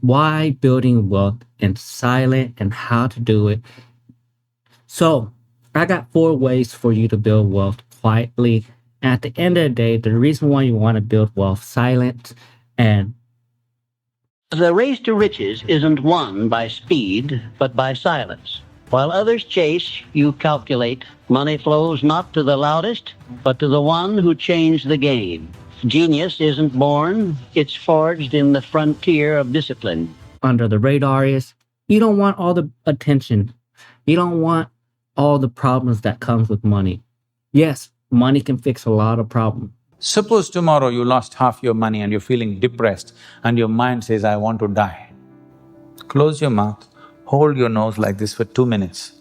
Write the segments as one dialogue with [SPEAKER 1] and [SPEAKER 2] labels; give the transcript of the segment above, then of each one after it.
[SPEAKER 1] why building wealth in silent and how to do it. So, I got 4 ways for you to build wealth quietly. And at the end of the day, the reason why you want to build wealth silent and
[SPEAKER 2] The race to riches isn't won by speed, but by silence. While others chase, you calculate. Money flows not to the loudest, but to the one who changed the game. Genius isn't born, it's forged in the frontier of discipline.
[SPEAKER 1] under the radar is you don't want all the attention. You don't want all the problems that comes with money. Yes, money can fix a lot of problems.
[SPEAKER 3] Suppose tomorrow you lost half your money and you're feeling depressed and your mind says, I want to die. Close your mouth, hold your nose like this for 2 minutes.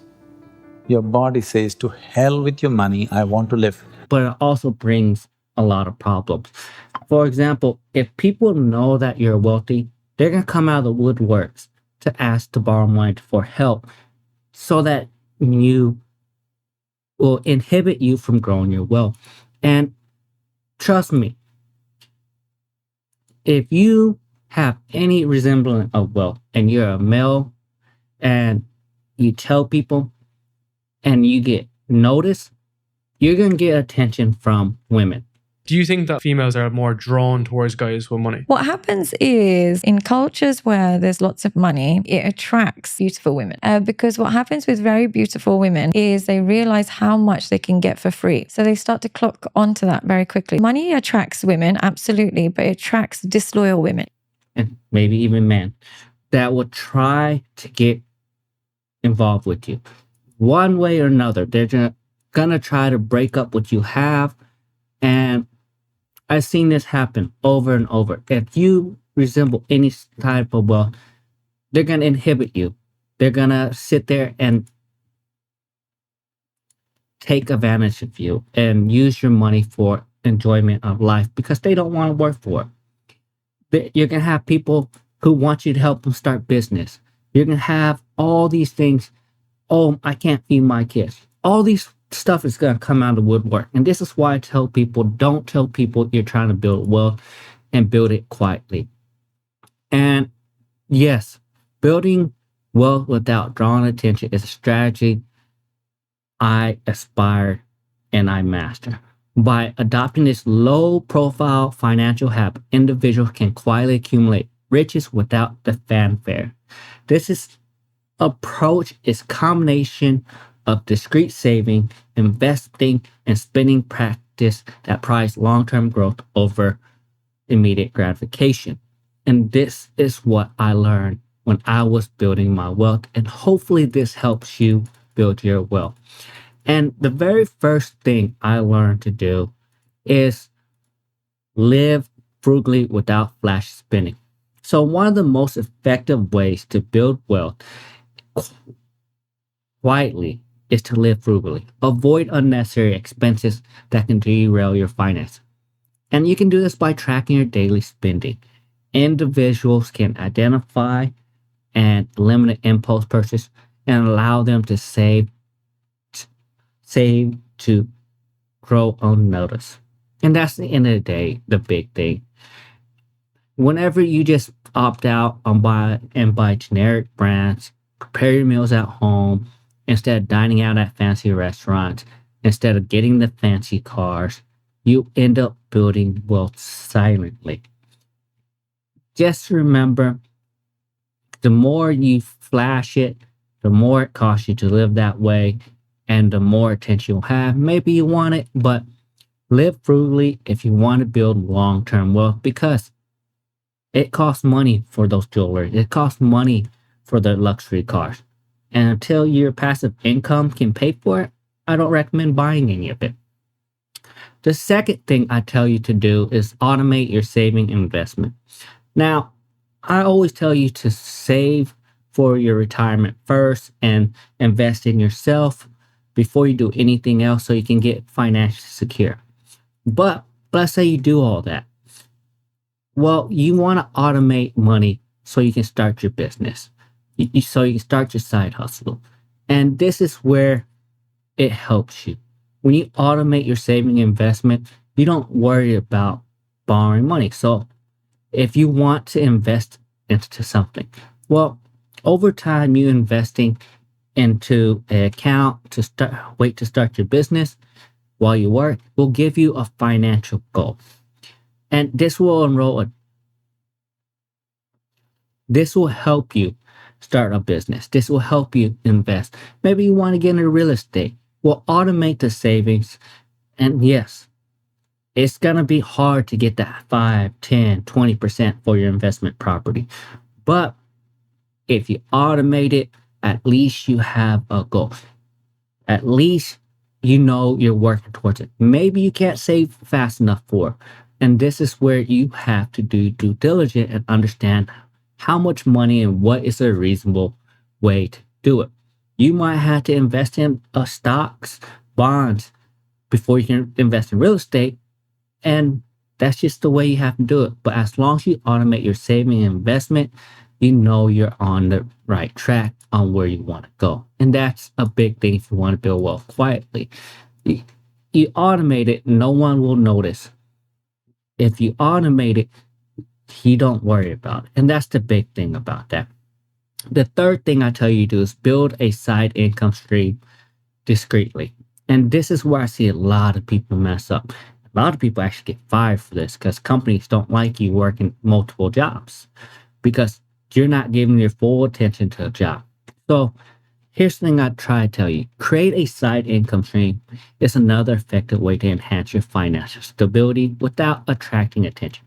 [SPEAKER 3] Your body says, to hell with your money, I want to live.
[SPEAKER 1] But it also brings a lot of problems. For example, if people know that you're wealthy, they're gonna come out of the woodworks to ask to borrow money for help so that you will inhibit you from growing your wealth. And trust me, if you have any resemblance of wealth and you're a male and you tell people and you get noticed, you're going to get attention from women.
[SPEAKER 4] Do you think that females are more drawn towards guys with money?
[SPEAKER 5] What happens is in cultures where there's lots of money, it attracts beautiful women. Because what happens with very beautiful women is they realize how much they can get for free. So they start to clock onto that very quickly. Money attracts women, absolutely, but it attracts disloyal women.
[SPEAKER 1] And maybe even men that will try to get involved with you. One way or another, they're gonna try to break up what you have. And I've seen this happen over and over. If you resemble any type of wealth, they're going to inhibit you. They're going to sit there and take advantage of you and use your money for enjoyment of life because they don't want to work for it. You're going to have people who want you to help them start business. You're going to have all these things. Oh, I can't feed my kids. All these stuff is going to come out of the woodwork. And this is why I tell people, don't tell people you're trying to build wealth and build it quietly. And yes, building wealth without drawing attention is a strategy I aspire and I master. By adopting this low profile financial habit, individuals can quietly accumulate riches without the fanfare. This approach is combination of discreet saving, investing, and spending practice that prize long-term growth over immediate gratification. And this is what I learned when I was building my wealth. And hopefully this helps you build your wealth. And the very first thing I learned to do is live frugally without flash spending. So one of the most effective ways to build wealth quietly is to live frugally. Avoid unnecessary expenses that can derail your finances. And you can do this by tracking your daily spending. Individuals can identify and eliminate impulse purchase and allow them to save to grow unnoticed. And that's the end of the day, the big thing. Whenever you just opt out on buy generic brands, prepare your meals at home, instead of dining out at fancy restaurants, instead of getting the fancy cars, you end up building wealth silently. Just remember, the more you flash it, the more it costs you to live that way, and the more attention you'll have. Maybe you want it, but live frugally if you want to build long-term wealth, because it costs money for those jewelry. It costs money for the luxury cars. And until your passive income can pay for it, I don't recommend buying any of it. The second thing I tell you to do is automate your saving investment. Now, I always tell you to save for your retirement first and invest in yourself before you do anything else so you can get financially secure. But let's say you do all that. Well, you want to automate money so you can start your business. So you can start your side hustle. And this is where it helps you. When you automate your saving investment, you don't worry about borrowing money. So if you want to invest into something. Well, over time, you investing into an account to start your business while you work will give you a financial goal. And this will help you start a business. This will help you invest. Maybe you want to get into real estate. Well, automate the savings. And yes, it's going to be hard to get that 5, 10, 20% for your investment property. But if you automate it, at least you have a goal. At least you know you're working towards it. Maybe you can't save fast enough for it. And this is where you have to do due diligence and understand how much money and what is a reasonable way to do it. You might have to invest in stocks, bonds, before you can invest in real estate. And that's just the way you have to do it. But as long as you automate your saving and investment, you know you're on the right track on where you want to go. And that's a big thing if you want to build wealth quietly. You automate it, no one will notice. If you automate it, you don't worry about it. And that's the big thing about that. The third thing I tell you to do is build a side income stream discreetly. And this is where I see a lot of people mess up. A lot of people actually get fired for this because companies don't like you working multiple jobs because you're not giving your full attention to a job. So here's the thing I try to tell you. Create a side income stream is another effective way to enhance your financial stability without attracting attention.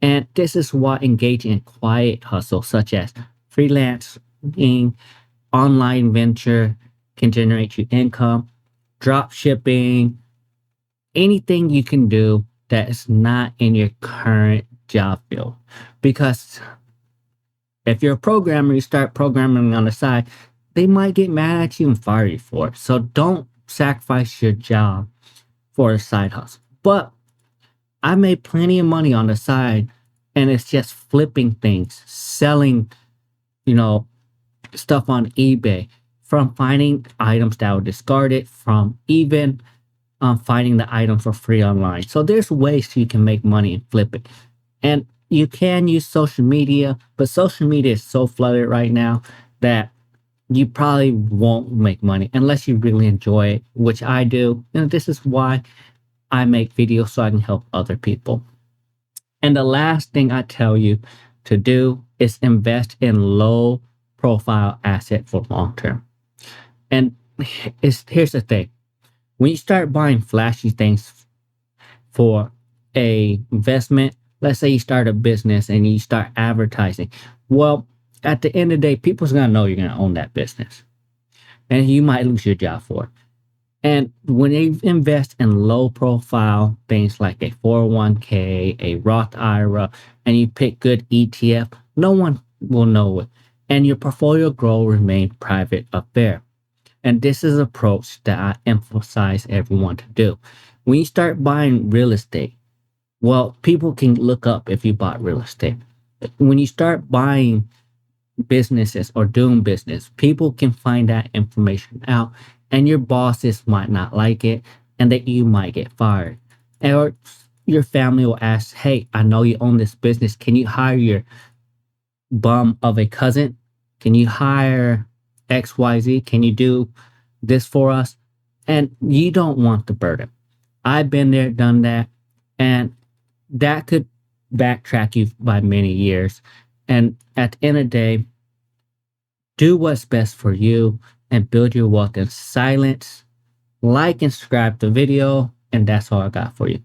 [SPEAKER 1] And this is why engaging in quiet hustle such as freelancing, online venture can generate you income, drop shipping, anything you can do that is not in your current job field. Because if you're a programmer, you start programming on the side, they might get mad at you and fire you for it. So don't sacrifice your job for a side hustle. But I made plenty of money on the side, and it's just flipping things, selling, stuff on eBay, from finding items that were discarded, from even finding the item for free online. So there's ways you can make money and flip it. And you can use social media, but social media is so flooded right now that you probably won't make money unless you really enjoy it, which I do. And this is why I make videos so I can help other people. And the last thing I tell you to do is invest in low profile asset for long term. And here's the thing. When you start buying flashy things for a investment, let's say you start a business and you start advertising. Well, at the end of the day, people's going to know you're going to own that business. And you might lose your job for it. And when you invest in low profile things like a 401k, a Roth IRA, and you pick good ETF, no one will know it. And your portfolio growth remain private affair. And this is an approach that I emphasize everyone to do. When you start buying real estate, well, people can look up if you bought real estate. When you start buying businesses or doing business, people can find that information out, and your bosses might not like it, and that you might get fired. Or your family will ask, hey, I know you own this business. Can you hire your bum of a cousin? Can you hire XYZ? Can you do this for us? And you don't want the burden. I've been there, done that, and that could backtrack you by many years. And at the end of the day, do what's best for you and build your wealth in silence. Like and subscribe the video, and that's all I got for you.